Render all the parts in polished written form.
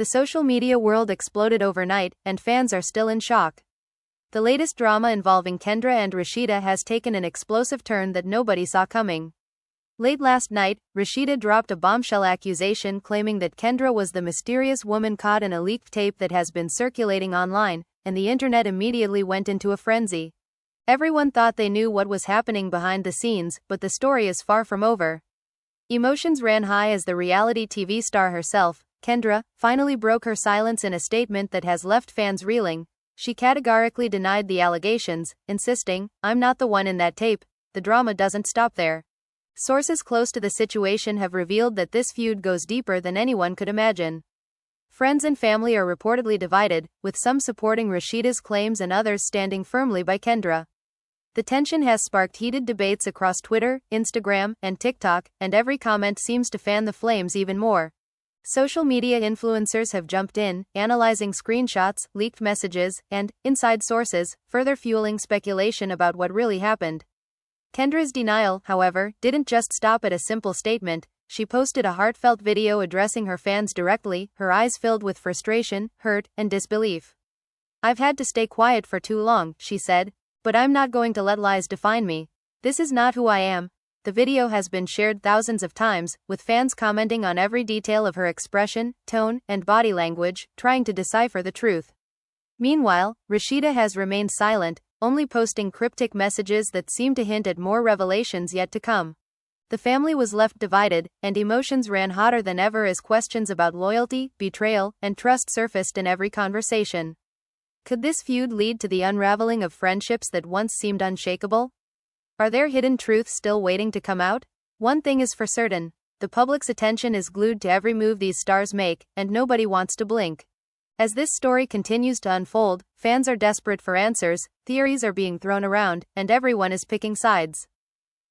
The social media world exploded overnight, and fans are still in shock. The latest drama involving Kendra and Rasheeda has taken an explosive turn that nobody saw coming. Late last night, Rasheeda dropped a bombshell accusation claiming that Kendra was the mysterious woman caught in a leaked tape that has been circulating online, and the internet immediately went into a frenzy. Everyone thought they knew what was happening behind the scenes, but the story is far from over. Emotions ran high as the reality TV star herself, Kendra, finally broke her silence in a statement that has left fans reeling. She categorically denied the allegations, insisting, "I'm not the one in that tape." The drama doesn't stop there. Sources close to the situation have revealed that this feud goes deeper than anyone could imagine. Friends and family are reportedly divided, with some supporting Rasheeda's claims and others standing firmly by Kendra. The tension has sparked heated debates across Twitter, Instagram, and TikTok, and every comment seems to fan the flames even more. Social media influencers have jumped in, analyzing screenshots, leaked messages, and inside sources, further fueling speculation about what really happened. Kendra's denial, however, didn't just stop at a simple statement. She posted a heartfelt video addressing her fans directly, her eyes filled with frustration, hurt, and disbelief. "I've had to stay quiet for too long," she said, "but I'm not going to let lies define me. This is not who I am." The video has been shared thousands of times, with fans commenting on every detail of her expression, tone, and body language, trying to decipher the truth. Meanwhile, Rasheeda has remained silent, only posting cryptic messages that seem to hint at more revelations yet to come. The family was left divided, and emotions ran hotter than ever as questions about loyalty, betrayal, and trust surfaced in every conversation. Could this feud lead to the unraveling of friendships that once seemed unshakable? Are there hidden truths still waiting to come out? One thing is for certain: the public's attention is glued to every move these stars make, and nobody wants to blink. As this story continues to unfold, fans are desperate for answers, theories are being thrown around, and everyone is picking sides.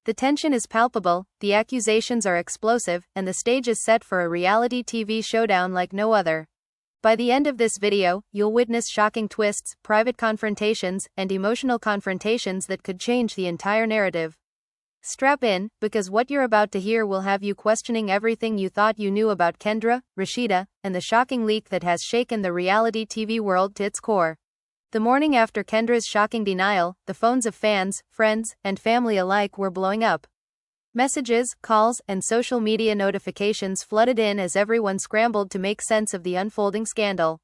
The tension is palpable, the accusations are explosive, and the stage is set for a reality TV showdown like no other. By the end of this video, you'll witness shocking twists, private confrontations, and emotional confrontations that could change the entire narrative. Strap in, because what you're about to hear will have you questioning everything you thought you knew about Kendra, Rasheeda, and the shocking leak that has shaken the reality TV world to its core. The morning after Kendra's shocking denial, the phones of fans, friends, and family alike were blowing up. Messages, calls, and social media notifications flooded in as everyone scrambled to make sense of the unfolding scandal.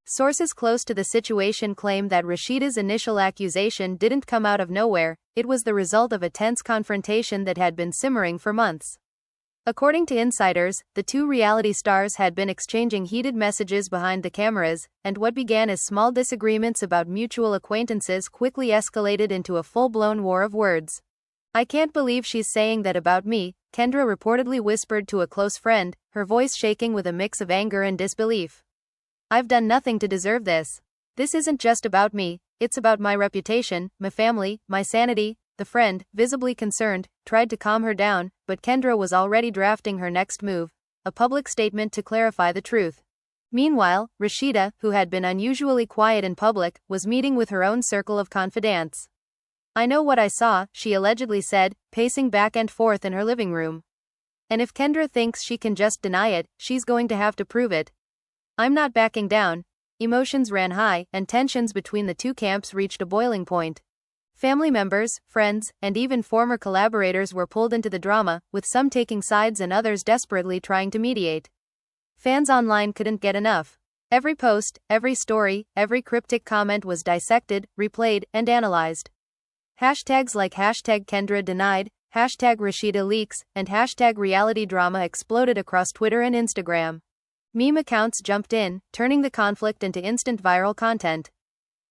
Sources close to the situation claim that Rasheeda's initial accusation didn't come out of nowhere, it was the result of a tense confrontation that had been simmering for months. According to insiders, the two reality stars had been exchanging heated messages behind the cameras, and what began as small disagreements about mutual acquaintances quickly escalated into a full-blown war of words. "I can't believe she's saying that about me," Kendra reportedly whispered to a close friend, her voice shaking with a mix of anger and disbelief. "I've done nothing to deserve this. This isn't just about me, it's about my reputation, my family, my sanity." The friend, visibly concerned, tried to calm her down, but Kendra was already drafting her next move, a public statement to clarify the truth. Meanwhile, Rasheeda, who had been unusually quiet in public, was meeting with her own circle of confidants. "I know what I saw," she allegedly said, pacing back and forth in her living room. "And if Kendra thinks she can just deny it, she's going to have to prove it. I'm not backing down." Emotions ran high, and tensions between the two camps reached a boiling point. Family members, friends, and even former collaborators were pulled into the drama, with some taking sides and others desperately trying to mediate. Fans online couldn't get enough. Every post, every story, every cryptic comment was dissected, replayed, and analyzed. Hashtags like #Kendra denied, #Rasheeda leaks, and #reality drama exploded across Twitter and Instagram. Meme accounts jumped in, turning the conflict into instant viral content.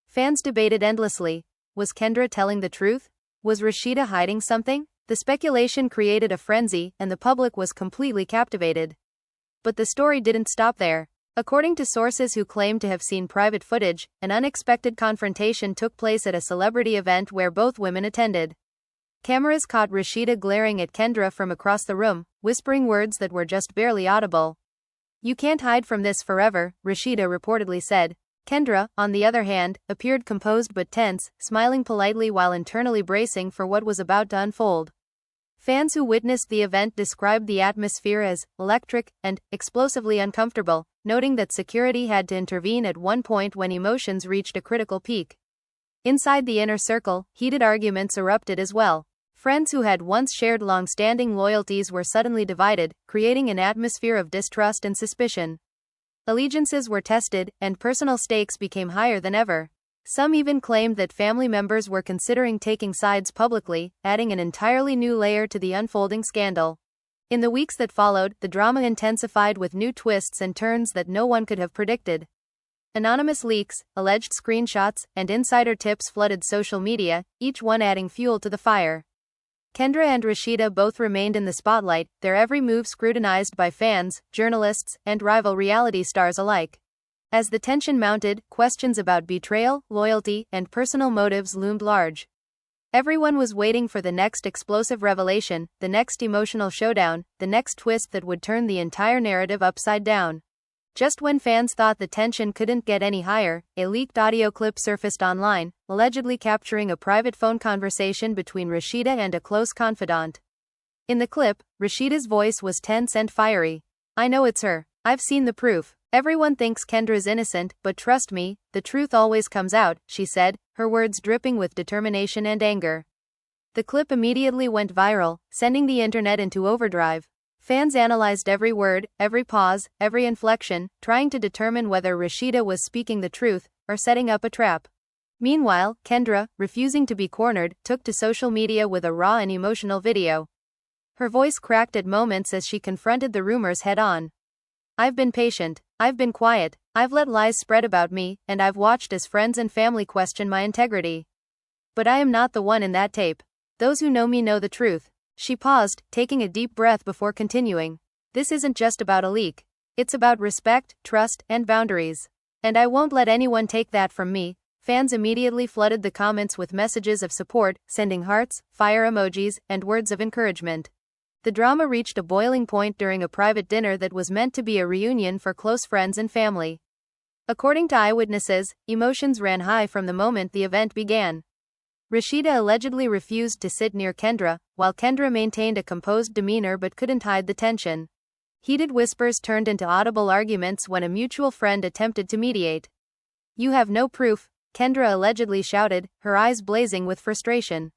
Fans debated endlessly. Was Kendra telling the truth? Was Rasheeda hiding something? The speculation created a frenzy, and the public was completely captivated. But the story didn't stop there. According to sources who claim to have seen private footage, an unexpected confrontation took place at a celebrity event where both women attended. Cameras caught Rasheeda glaring at Kendra from across the room, whispering words that were just barely audible. "You can't hide from this forever," Rasheeda reportedly said. Kendra, on the other hand, appeared composed but tense, smiling politely while internally bracing for what was about to unfold. Fans who witnessed the event described the atmosphere as electric and explosively uncomfortable, noting that security had to intervene at one point when emotions reached a critical peak. Inside the inner circle, heated arguments erupted as well. Friends who had once shared long-standing loyalties were suddenly divided, creating an atmosphere of distrust and suspicion. Allegiances were tested, and personal stakes became higher than ever. Some even claimed that family members were considering taking sides publicly, adding an entirely new layer to the unfolding scandal. In the weeks that followed, the drama intensified with new twists and turns that no one could have predicted. Anonymous leaks, alleged screenshots, and insider tips flooded social media, each one adding fuel to the fire. Kendra and Rasheeda both remained in the spotlight, their every move scrutinized by fans, journalists, and rival reality stars alike. As the tension mounted, questions about betrayal, loyalty, and personal motives loomed large. Everyone was waiting for the next explosive revelation, the next emotional showdown, the next twist that would turn the entire narrative upside down. Just when fans thought the tension couldn't get any higher, a leaked audio clip surfaced online, allegedly capturing a private phone conversation between Rasheeda and a close confidant. In the clip, Rasheeda's voice was tense and fiery. "I know it's her. I've seen the proof. Everyone thinks Kendra's innocent, but trust me, the truth always comes out," she said, her words dripping with determination and anger. The clip immediately went viral, sending the internet into overdrive. Fans analyzed every word, every pause, every inflection, trying to determine whether Rasheeda was speaking the truth or setting up a trap. Meanwhile, Kendra, refusing to be cornered, took to social media with a raw and emotional video. Her voice cracked at moments as she confronted the rumors head-on. "I've been patient, I've been quiet, I've let lies spread about me, and I've watched as friends and family question my integrity. But I am not the one in that tape. Those who know me know the truth." She paused, taking a deep breath before continuing. "This isn't just about a leak. It's about respect, trust, and boundaries. And I won't let anyone take that from me." Fans immediately flooded the comments with messages of support, sending hearts, fire emojis, and words of encouragement. The drama reached a boiling point during a private dinner that was meant to be a reunion for close friends and family. According to eyewitnesses, emotions ran high from the moment the event began. Rasheeda allegedly refused to sit near Kendra, while Kendra maintained a composed demeanor but couldn't hide the tension. Heated whispers turned into audible arguments when a mutual friend attempted to mediate. "You have no proof," Kendra allegedly shouted, her eyes blazing with frustration.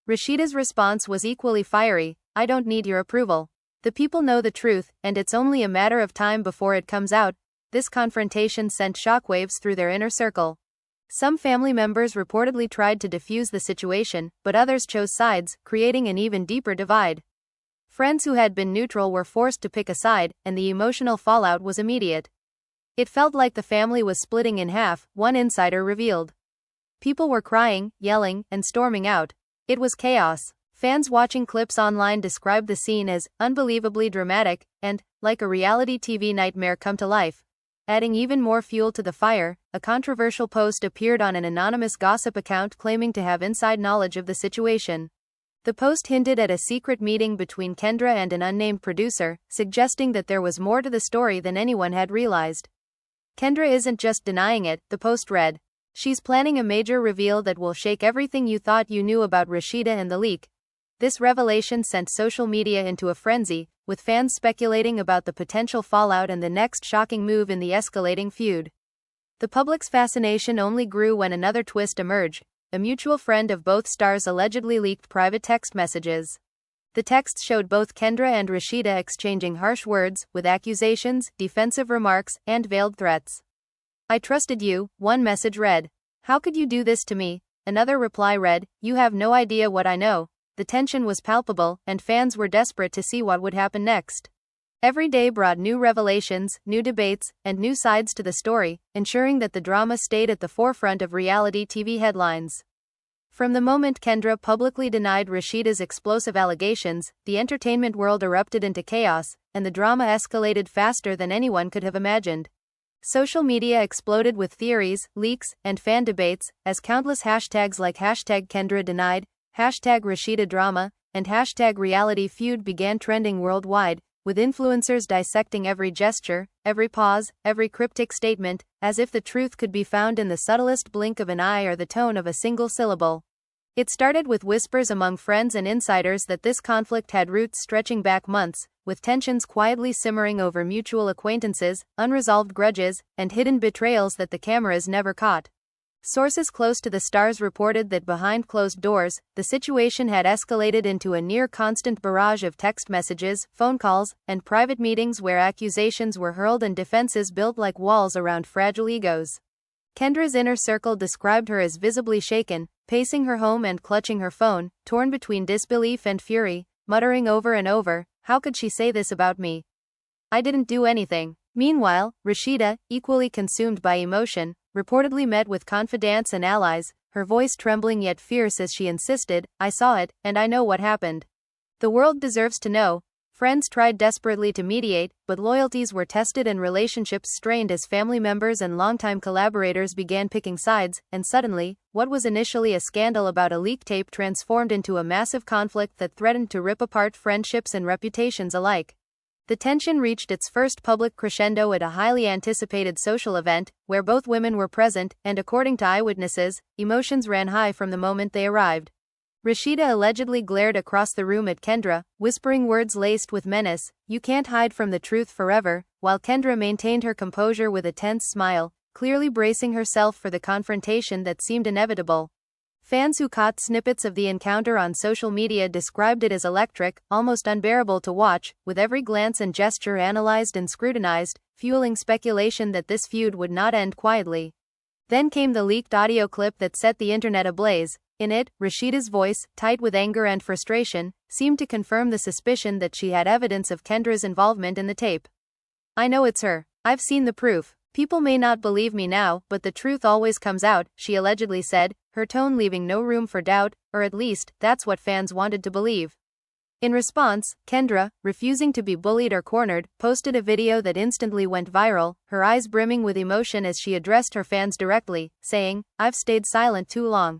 Rasheeda's response was equally fiery. "I don't need your approval. The people know the truth, and it's only a matter of time before it comes out." This confrontation sent shockwaves through their inner circle. Some family members reportedly tried to defuse the situation, but others chose sides, creating an even deeper divide. Friends who had been neutral were forced to pick a side, and the emotional fallout was immediate. It felt like the family was splitting in half, one insider revealed. People were crying, yelling, and storming out. It was chaos. Fans watching clips online described the scene as unbelievably dramatic and like a reality TV nightmare come to life. Adding even more fuel to the fire, a controversial post appeared on an anonymous gossip account claiming to have inside knowledge of the situation. The post hinted at a secret meeting between Kendra and an unnamed producer, suggesting that there was more to the story than anyone had realized. "Kendra isn't just denying it," the post read. "She's planning a major reveal that will shake everything you thought you knew about Rasheeda and the leak." This revelation sent social media into a frenzy, with fans speculating about the potential fallout and the next shocking move in the escalating feud. The public's fascination only grew when another twist emerged. A mutual friend of both stars allegedly leaked private text messages. The texts showed both Kendra and Rasheeda exchanging harsh words, with accusations, defensive remarks, and veiled threats. "I trusted you," one message read. "How could you do this to me?" Another reply read, "You have no idea what I know." The tension was palpable, and fans were desperate to see what would happen next. Every day brought new revelations, new debates, and new sides to the story, ensuring that the drama stayed at the forefront of reality TV headlines. From the moment Kendra publicly denied Rasheeda's explosive allegations, the entertainment world erupted into chaos, and the drama escalated faster than anyone could have imagined. Social media exploded with theories, leaks, and fan debates, as countless hashtags like #KendraDenied, #RasheedaDrama, and #RealityFeud began trending worldwide, with influencers dissecting every gesture, every pause, every cryptic statement, as if the truth could be found in the subtlest blink of an eye or the tone of a single syllable. It started with whispers among friends and insiders that this conflict had roots stretching back months, with tensions quietly simmering over mutual acquaintances, unresolved grudges, and hidden betrayals that the cameras never caught. Sources close to the stars reported that behind closed doors, the situation had escalated into a near-constant barrage of text messages, phone calls, and private meetings where accusations were hurled and defenses built like walls around fragile egos. Kendra's inner circle described her as visibly shaken, pacing her home and clutching her phone, torn between disbelief and fury, muttering over and over, "How could she say this about me? I didn't do anything." Meanwhile, Rasheeda, equally consumed by emotion, reportedly met with confidants and allies, her voice trembling yet fierce as she insisted, "I saw it, and I know what happened. The world deserves to know." Friends tried desperately to mediate, but loyalties were tested and relationships strained as family members and longtime collaborators began picking sides, and suddenly, what was initially a scandal about a leak tape transformed into a massive conflict that threatened to rip apart friendships and reputations alike. The tension reached its first public crescendo at a highly anticipated social event, where both women were present, and according to eyewitnesses, emotions ran high from the moment they arrived. Rasheeda allegedly glared across the room at Kendra, whispering words laced with menace, "You can't hide from the truth forever," while Kendra maintained her composure with a tense smile, clearly bracing herself for the confrontation that seemed inevitable. Fans who caught snippets of the encounter on social media described it as electric, almost unbearable to watch, with every glance and gesture analyzed and scrutinized, fueling speculation that this feud would not end quietly. Then came the leaked audio clip that set the internet ablaze. In it, Rasheeda's voice, tight with anger and frustration, seemed to confirm the suspicion that she had evidence of Kendra's involvement in the tape. "I know it's her. I've seen the proof. People may not believe me now, but the truth always comes out," she allegedly said, her tone leaving no room for doubt, or at least, that's what fans wanted to believe. In response, Kendra, refusing to be bullied or cornered, posted a video that instantly went viral, her eyes brimming with emotion as she addressed her fans directly, saying, "I've stayed silent too long.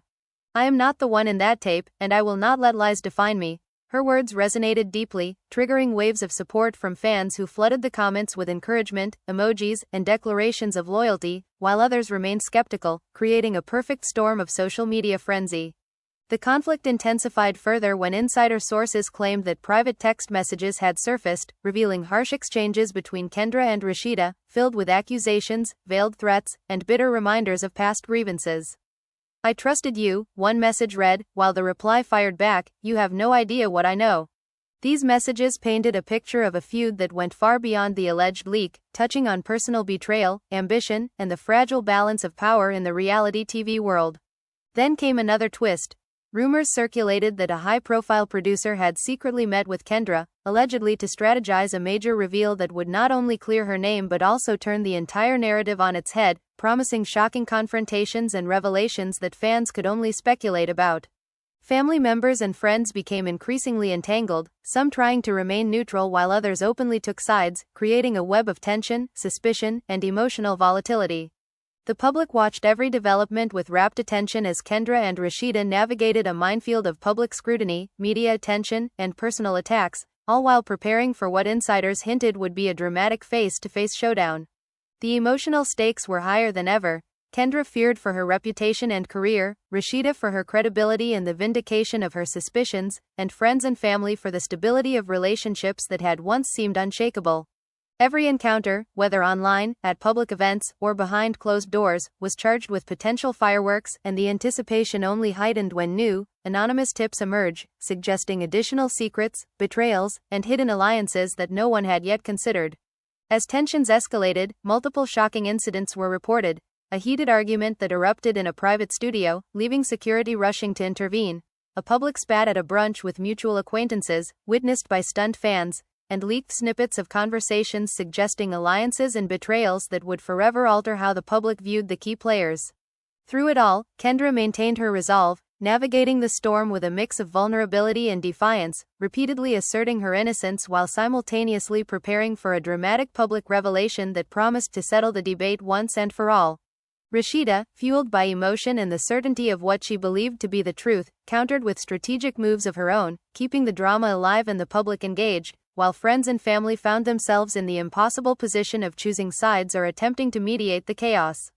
I am not the one in that tape, and I will not let lies define me." Her words resonated deeply, triggering waves of support from fans who flooded the comments with encouragement, emojis, and declarations of loyalty, while others remained skeptical, creating a perfect storm of social media frenzy. The conflict intensified further when insider sources claimed that private text messages had surfaced, revealing harsh exchanges between Kendra and Rasheeda, filled with accusations, veiled threats, and bitter reminders of past grievances. "I trusted you," one message read, while the reply fired back, "You have no idea what I know." These messages painted a picture of a feud that went far beyond the alleged leak, touching on personal betrayal, ambition, and the fragile balance of power in the reality TV world. Then came another twist. Rumors circulated that a high-profile producer had secretly met with Kendra, allegedly to strategize a major reveal that would not only clear her name but also turn the entire narrative on its head, promising shocking confrontations and revelations that fans could only speculate about. Family members and friends became increasingly entangled, some trying to remain neutral while others openly took sides, creating a web of tension, suspicion, and emotional volatility. The public watched every development with rapt attention as Kendra and Rasheeda navigated a minefield of public scrutiny, media attention, and personal attacks, all while preparing for what insiders hinted would be a dramatic face-to-face showdown. The emotional stakes were higher than ever. Kendra feared for her reputation and career, Rasheeda for her credibility and the vindication of her suspicions, and friends and family for the stability of relationships that had once seemed unshakable. Every encounter, whether online, at public events, or behind closed doors, was charged with potential fireworks, and the anticipation only heightened when new, anonymous tips emerge, suggesting additional secrets, betrayals, and hidden alliances that no one had yet considered. As tensions escalated, multiple shocking incidents were reported. A heated argument that erupted in a private studio, leaving security rushing to intervene. A public spat at a brunch with mutual acquaintances, witnessed by stunned fans, and leaked snippets of conversations suggesting alliances and betrayals that would forever alter how the public viewed the key players. Through it all, Kendra maintained her resolve, navigating the storm with a mix of vulnerability and defiance, repeatedly asserting her innocence while simultaneously preparing for a dramatic public revelation that promised to settle the debate once and for all. Rasheeda, fueled by emotion and the certainty of what she believed to be the truth, countered with strategic moves of her own, keeping the drama alive and the public engaged, while friends and family found themselves in the impossible position of choosing sides or attempting to mediate the chaos.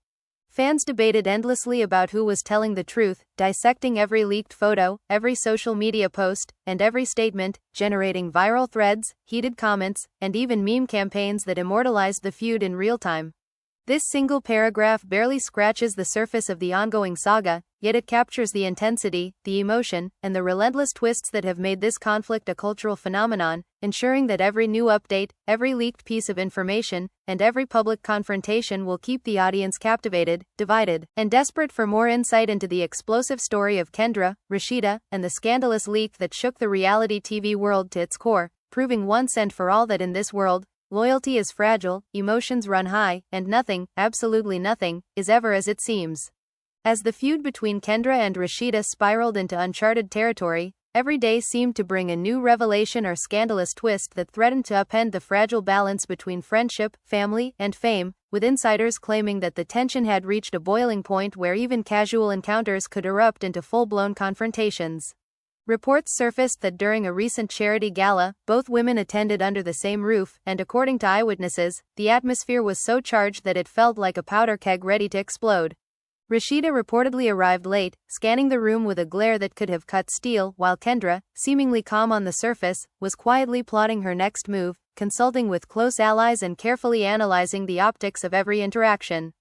Fans debated endlessly about who was telling the truth, dissecting every leaked photo, every social media post, and every statement, generating viral threads, heated comments, and even meme campaigns that immortalized the feud in real time. This single paragraph barely scratches the surface of the ongoing saga, yet it captures the intensity, the emotion, and the relentless twists that have made this conflict a cultural phenomenon, ensuring that every new update, every leaked piece of information, and every public confrontation will keep the audience captivated, divided, and desperate for more insight into the explosive story of Kendra, Rasheeda, and the scandalous leak that shook the reality TV world to its core, proving once and for all that in this world, loyalty is fragile, emotions run high, and nothing, absolutely nothing, is ever as it seems. As the feud between Kendra and Rasheeda spiraled into uncharted territory, every day seemed to bring a new revelation or scandalous twist that threatened to upend the fragile balance between friendship, family, and fame, with insiders claiming that the tension had reached a boiling point where even casual encounters could erupt into full-blown confrontations. Reports surfaced that during a recent charity gala, both women attended under the same roof, and according to eyewitnesses, the atmosphere was so charged that it felt like a powder keg ready to explode. Rasheeda reportedly arrived late, scanning the room with a glare that could have cut steel, while Kendra, seemingly calm on the surface, was quietly plotting her next move, consulting with close allies and carefully analyzing the optics of every interaction.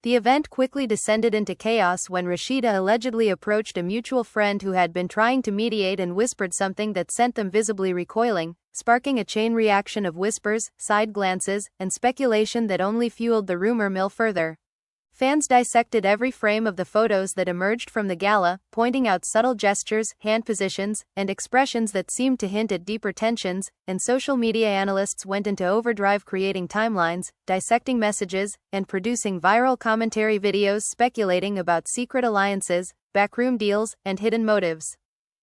The event quickly descended into chaos when Rasheeda allegedly approached a mutual friend who had been trying to mediate and whispered something that sent them visibly recoiling, sparking a chain reaction of whispers, side glances, and speculation that only fueled the rumor mill further. Fans dissected every frame of the photos that emerged from the gala, pointing out subtle gestures, hand positions, and expressions that seemed to hint at deeper tensions, and social media analysts went into overdrive creating timelines, dissecting messages, and producing viral commentary videos speculating about secret alliances, backroom deals, and hidden motives.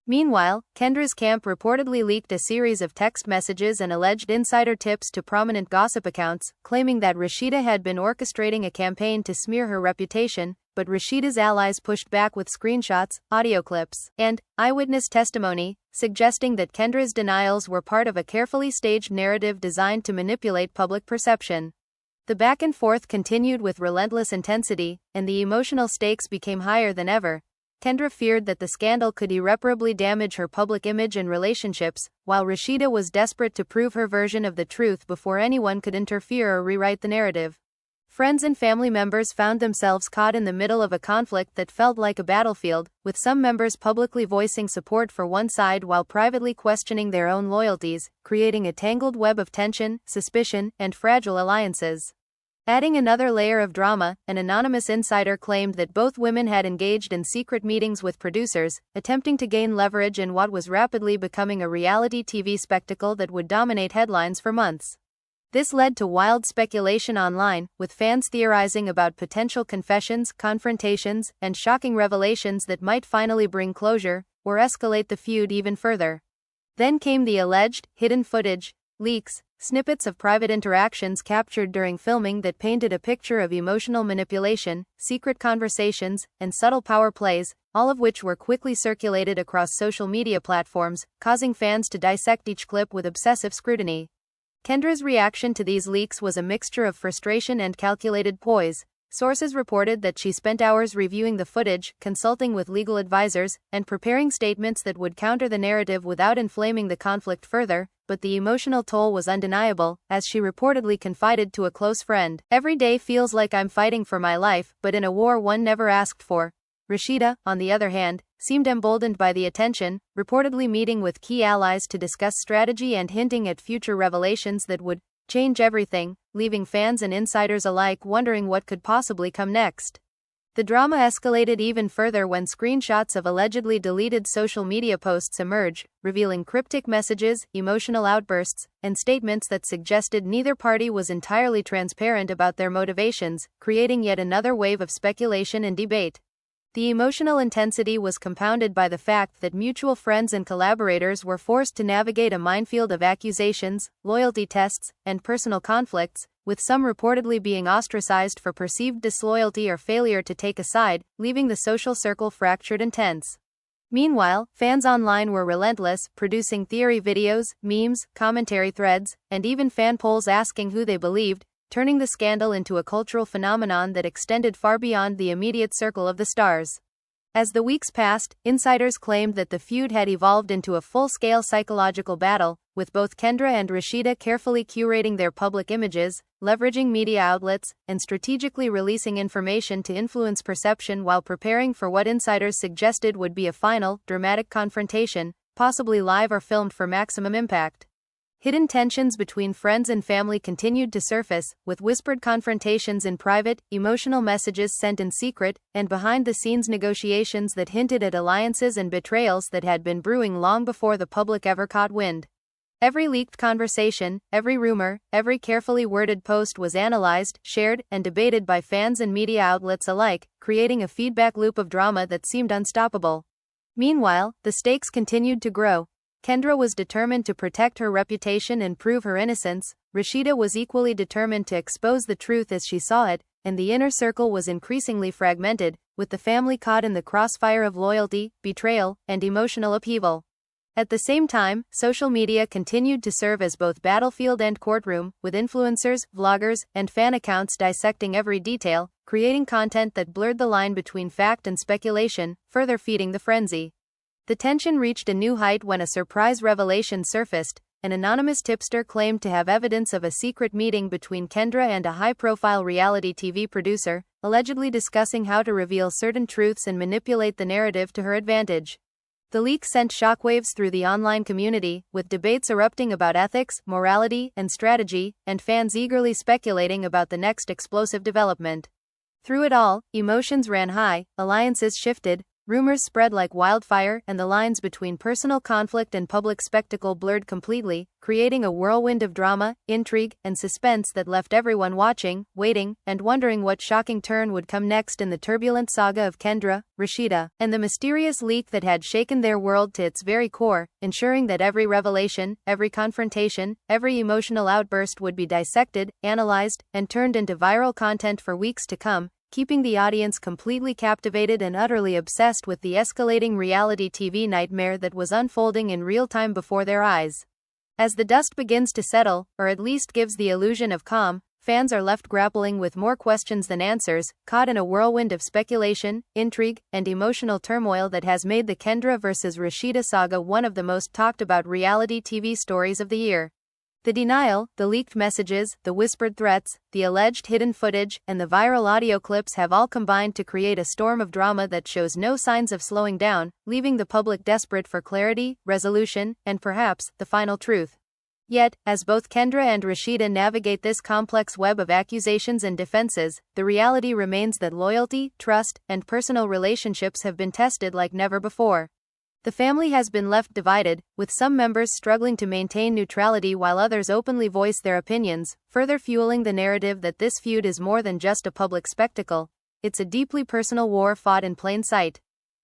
Meanwhile, Kendra's camp reportedly leaked a series of text messages and alleged insider tips to prominent gossip accounts, claiming that Rasheeda had been orchestrating a campaign to smear her reputation, but Rasheeda's allies pushed back with screenshots, audio clips, and eyewitness testimony, suggesting that Kendra's denials were part of a carefully staged narrative designed to manipulate public perception. The back and forth continued with relentless intensity, and the emotional stakes became higher than ever. Kendra feared that the scandal could irreparably damage her public image and relationships, while Rasheeda was desperate to prove her version of the truth before anyone could interfere or rewrite the narrative. Friends and family members found themselves caught in the middle of a conflict that felt like a battlefield, with some members publicly voicing support for one side while privately questioning their own loyalties, creating a tangled web of tension, suspicion, and fragile alliances. Adding another layer of drama, an anonymous insider claimed that both women had engaged in secret meetings with producers, attempting to gain leverage in what was rapidly becoming a reality TV spectacle that would dominate headlines for months. This led to wild speculation online, with fans theorizing about potential confessions, confrontations, and shocking revelations that might finally bring closure, or escalate the feud even further. Then came the alleged, hidden footage, leaks, snippets of private interactions captured during filming that painted a picture of emotional manipulation, secret conversations, and subtle power plays, all of which were quickly circulated across social media platforms, causing fans to dissect each clip with obsessive scrutiny. Kendra's reaction to these leaks was a mixture of frustration and calculated poise. Sources reported that she spent hours reviewing the footage, consulting with legal advisors, and preparing statements that would counter the narrative without inflaming the conflict further, but the emotional toll was undeniable, as she reportedly confided to a close friend. "Every day feels like I'm fighting for my life, but in a war one never asked for." Rasheeda, on the other hand, seemed emboldened by the attention, reportedly meeting with key allies to discuss strategy and hinting at future revelations that would change everything, leaving fans and insiders alike wondering what could possibly come next. The drama escalated even further when screenshots of allegedly deleted social media posts emerged, revealing cryptic messages, emotional outbursts, and statements that suggested neither party was entirely transparent about their motivations, creating yet another wave of speculation and debate. The emotional intensity was compounded by the fact that mutual friends and collaborators were forced to navigate a minefield of accusations, loyalty tests, and personal conflicts, with some reportedly being ostracized for perceived disloyalty or failure to take a side, leaving the social circle fractured and tense. Meanwhile, fans online were relentless, producing theory videos, memes, commentary threads, and even fan polls asking who they believed, turning the scandal into a cultural phenomenon that extended far beyond the immediate circle of the stars. As the weeks passed, insiders claimed that the feud had evolved into a full-scale psychological battle, with both Kendra and Rasheeda carefully curating their public images, leveraging media outlets, and strategically releasing information to influence perception while preparing for what insiders suggested would be a final, dramatic confrontation, possibly live or filmed for maximum impact. Hidden tensions between friends and family continued to surface, with whispered confrontations in private, emotional messages sent in secret, and behind-the-scenes negotiations that hinted at alliances and betrayals that had been brewing long before the public ever caught wind. Every leaked conversation, every rumor, every carefully worded post was analyzed, shared, and debated by fans and media outlets alike, creating a feedback loop of drama that seemed unstoppable. Meanwhile, the stakes continued to grow. Kendra was determined to protect her reputation and prove her innocence, Rasheeda was equally determined to expose the truth as she saw it, and the inner circle was increasingly fragmented, with the family caught in the crossfire of loyalty, betrayal, and emotional upheaval. At the same time, social media continued to serve as both battlefield and courtroom, with influencers, vloggers, and fan accounts dissecting every detail, creating content that blurred the line between fact and speculation, further feeding the frenzy. The tension reached a new height when a surprise revelation surfaced. An anonymous tipster claimed to have evidence of a secret meeting between Kendra and a high-profile reality TV producer, allegedly discussing how to reveal certain truths and manipulate the narrative to her advantage. The leak sent shockwaves through the online community, with debates erupting about ethics, morality, and strategy, and fans eagerly speculating about the next explosive development. Through it all, emotions ran high, alliances shifted, rumors spread like wildfire, and the lines between personal conflict and public spectacle blurred completely, creating a whirlwind of drama, intrigue, and suspense that left everyone watching, waiting, and wondering what shocking turn would come next in the turbulent saga of Kendra, Rasheeda, and the mysterious leak that had shaken their world to its very core, ensuring that every revelation, every confrontation, every emotional outburst would be dissected, analyzed, and turned into viral content for weeks to come, keeping the audience completely captivated and utterly obsessed with the escalating reality TV nightmare that was unfolding in real time before their eyes. As the dust begins to settle, or at least gives the illusion of calm, fans are left grappling with more questions than answers, caught in a whirlwind of speculation, intrigue, and emotional turmoil that has made the Kendra vs. Rasheeda saga one of the most talked about reality TV stories of the year. The denial, the leaked messages, the whispered threats, the alleged hidden footage, and the viral audio clips have all combined to create a storm of drama that shows no signs of slowing down, leaving the public desperate for clarity, resolution, and perhaps, the final truth. Yet, as both Kendra and Rasheeda navigate this complex web of accusations and defenses, the reality remains that loyalty, trust, and personal relationships have been tested like never before. The family has been left divided, with some members struggling to maintain neutrality while others openly voice their opinions, further fueling the narrative that this feud is more than just a public spectacle. It's a deeply personal war fought in plain sight.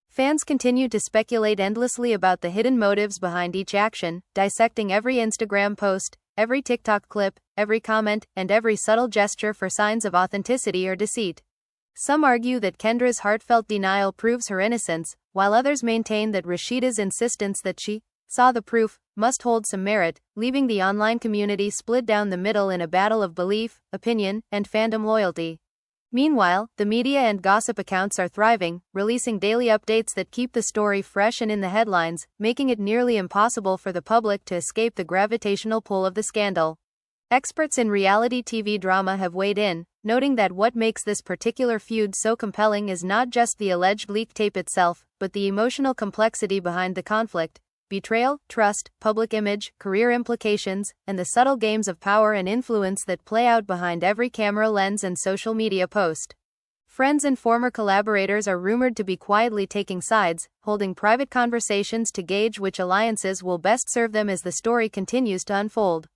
Fans continue to speculate endlessly about the hidden motives behind each action, dissecting every Instagram post, every TikTok clip, every comment, and every subtle gesture for signs of authenticity or deceit. Some argue that Kendra's heartfelt denial proves her innocence, while others maintain that Rasheeda's insistence that she saw the proof must hold some merit, leaving the online community split down the middle in a battle of belief, opinion, and fandom loyalty. Meanwhile, the media and gossip accounts are thriving, releasing daily updates that keep the story fresh and in the headlines, making it nearly impossible for the public to escape the gravitational pull of the scandal. Experts in reality TV drama have weighed in, noting that what makes this particular feud so compelling is not just the alleged leak tape itself, but the emotional complexity behind the conflict, betrayal, trust, public image, career implications, and the subtle games of power and influence that play out behind every camera lens and social media post. Friends and former collaborators are rumored to be quietly taking sides, holding private conversations to gauge which alliances will best serve them as the story continues to unfold.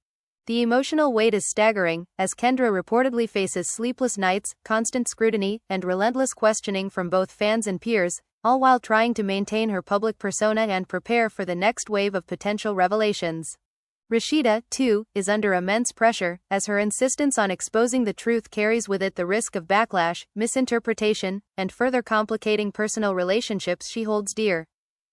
The emotional weight is staggering, as Kendra reportedly faces sleepless nights, constant scrutiny, and relentless questioning from both fans and peers, all while trying to maintain her public persona and prepare for the next wave of potential revelations. Rasheeda, too, is under immense pressure, as her insistence on exposing the truth carries with it the risk of backlash, misinterpretation, and further complicating personal relationships she holds dear.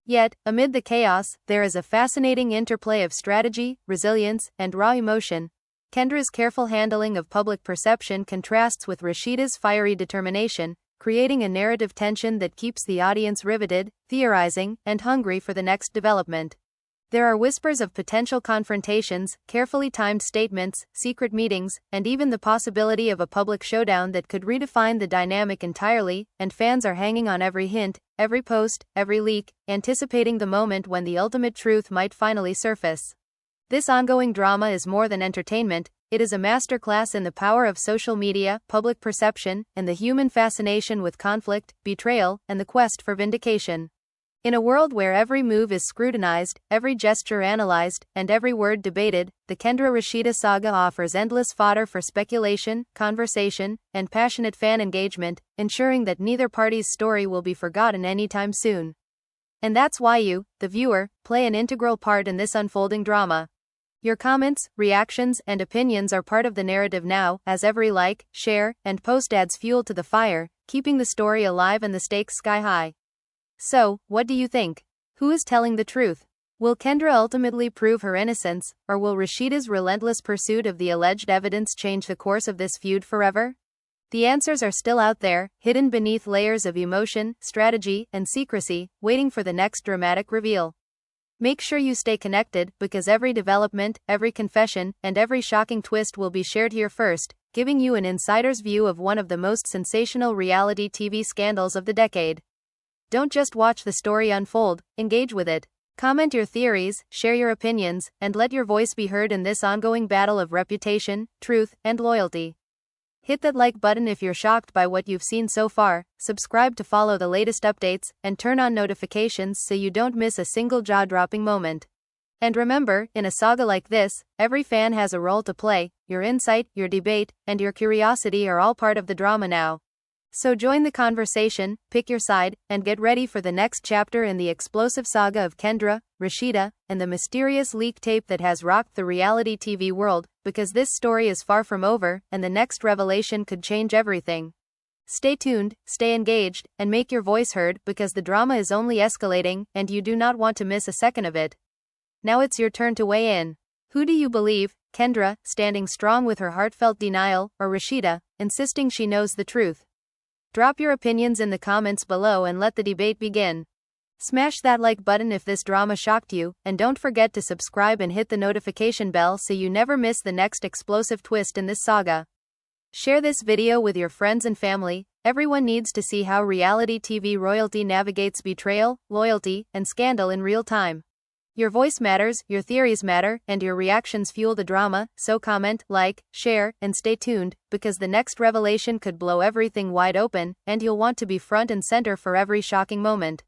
Yet, amid the chaos, there is a fascinating interplay of strategy, resilience, and raw emotion. Kendra's careful handling of public perception contrasts with Rasheeda's fiery determination, creating a narrative tension that keeps the audience riveted, theorizing, and hungry for the next development. There are whispers of potential confrontations, carefully timed statements, secret meetings, and even the possibility of a public showdown that could redefine the dynamic entirely, and fans are hanging on every hint, every post, every leak, anticipating the moment when the ultimate truth might finally surface. This ongoing drama is more than entertainment, it is a masterclass in the power of social media, public perception, and the human fascination with conflict, betrayal, and the quest for vindication. In a world where every move is scrutinized, every gesture analyzed, and every word debated, the Kendra-Rasheeda saga offers endless fodder for speculation, conversation, and passionate fan engagement, ensuring that neither party's story will be forgotten anytime soon. And that's why you, the viewer, play an integral part in this unfolding drama. Your comments, reactions, and opinions are part of the narrative now, as every like, share, and post adds fuel to the fire, keeping the story alive and the stakes sky high. So, what do you think? Who is telling the truth? Will Kendra ultimately prove her innocence, or will Rasheeda's relentless pursuit of the alleged evidence change the course of this feud forever? The answers are still out there, hidden beneath layers of emotion, strategy, and secrecy, waiting for the next dramatic reveal. Make sure you stay connected, because every development, every confession, and every shocking twist will be shared here first, giving you an insider's view of one of the most sensational reality TV scandals of the decade. Don't just watch the story unfold, engage with it. Comment your theories, share your opinions, and let your voice be heard in this ongoing battle of reputation, truth, and loyalty. Hit that like button if you're shocked by what you've seen so far, subscribe to follow the latest updates, and turn on notifications so you don't miss a single jaw-dropping moment. And remember, in a saga like this, every fan has a role to play. Your insight, your debate, and your curiosity are all part of the drama now. So join the conversation, pick your side, and get ready for the next chapter in the explosive saga of Kendra, Rasheeda, and the mysterious leak tape that has rocked the reality TV world, because this story is far from over, and the next revelation could change everything. Stay tuned, stay engaged, and make your voice heard, because the drama is only escalating, and you do not want to miss a second of it. Now it's your turn to weigh in. Who do you believe, Kendra, standing strong with her heartfelt denial, or Rasheeda, insisting she knows the truth? Drop your opinions in the comments below and let the debate begin. Smash that like button if this drama shocked you, and don't forget to subscribe and hit the notification bell so you never miss the next explosive twist in this saga. Share this video with your friends and family. Everyone needs to see how reality TV royalty navigates betrayal, loyalty, and scandal in real time. Your voice matters, your theories matter, and your reactions fuel the drama, so comment, like, share, and stay tuned, because the next revelation could blow everything wide open, and you'll want to be front and center for every shocking moment.